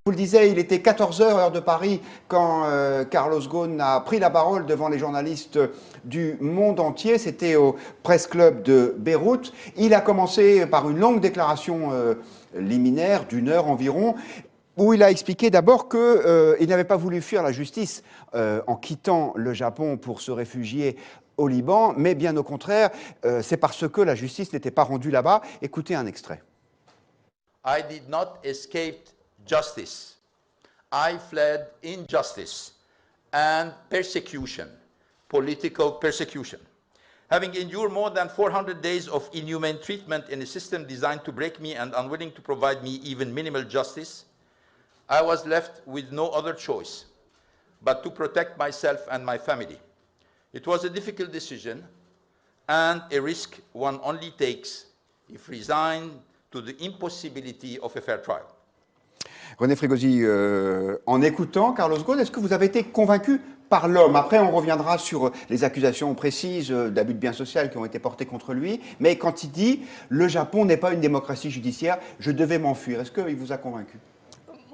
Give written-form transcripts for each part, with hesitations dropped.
vous le disiez, il était 14 heures, heure de Paris, quand Carlos Ghosn a pris la parole devant les journalistes du monde entier. C'était au Press Club de Beyrouth. Il a commencé par une longue déclaration liminaire d'une heure environ, où il a expliqué d'abord qu'il n'avait pas voulu fuir la justice en quittant le Japon pour se réfugier au Liban, mais bien au contraire, c'est parce que la justice n'était pas rendue là-bas. Écoutez un extrait. I did not escape justice. I fled injustice and persecution, political persecution. Having endured more than 400 days of inhumane treatment in a system designed to break me and unwilling to provide me even minimal justice, I was left with no other choice but to protect myself and my family. It was a difficult decision and a risk one only takes if resigned to the impossibility of a fair trial. René Frégosi, en écoutant Carlos Ghosn, est-ce que vous avez été convaincu par l'homme? Après, on reviendra sur les accusations précises d'abus de biens sociaux qui ont été portées contre lui. Mais quand il dit « le Japon n'est pas une démocratie judiciaire, je devais m'enfuir », est-ce qu'il vous a convaincu?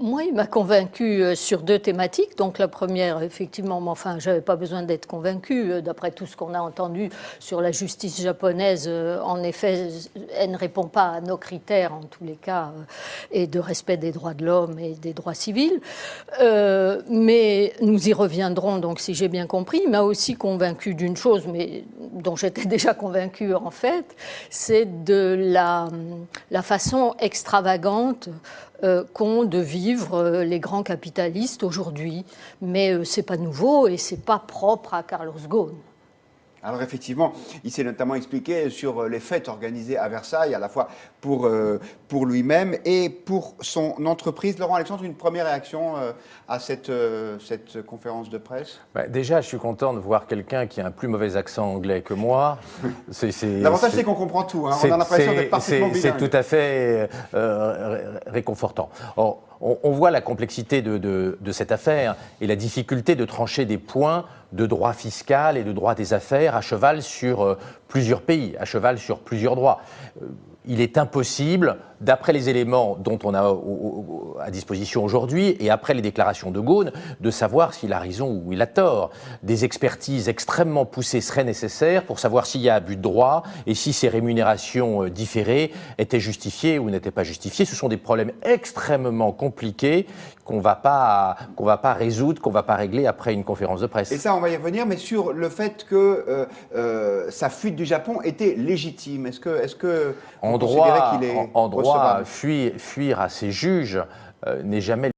Moi, il m'a convaincu sur deux thématiques. Donc la première, effectivement, mais enfin, je n'avais pas besoin d'être convaincu. D'après tout ce qu'on a entendu sur la justice japonaise, en effet, elle ne répond pas à nos critères, en tous les cas, et de respect des droits de l'homme et des droits civils. Mais nous y reviendrons, donc si j'ai bien compris. Il m'a aussi convaincu d'une chose, mais dont j'étais déjà convaincu en fait, c'est de la façon extravagante qu'ont de vivre les grands capitalistes aujourd'hui. Mais ce n'est pas nouveau et ce n'est pas propre à Carlos Ghosn. Alors effectivement, il s'est notamment expliqué sur les fêtes organisées à Versailles, à la fois pour lui-même et pour son entreprise. Laurent Alexandre, une première réaction à cette conférence de presse? Déjà, je suis content de voir quelqu'un qui a un plus mauvais accent anglais que moi. L'avantage, c'est qu'on comprend tout. Hein. On a l'impression d'être parfaitement bilingue. C'est tout à fait réconfortant. Or, on voit la complexité de cette affaire et la difficulté de trancher des points de droit fiscal et de droit des affaires à cheval sur plusieurs pays, à cheval sur plusieurs droits. Il est impossible, d'après les éléments dont on a à disposition aujourd'hui et après les déclarations de Ghosn, de savoir s'il a raison ou il a tort. Des expertises extrêmement poussées seraient nécessaires pour savoir s'il y a abus de droit et si ces rémunérations différées étaient justifiées ou n'étaient pas justifiées. Ce sont des problèmes extrêmement compliqués qu'on ne va pas résoudre, qu'on ne va pas régler après une conférence de presse. Et ça, on va y revenir, mais sur le fait que sa fuite du Japon était légitime. Est-ce que en droit, fuir à ses juges n'est jamais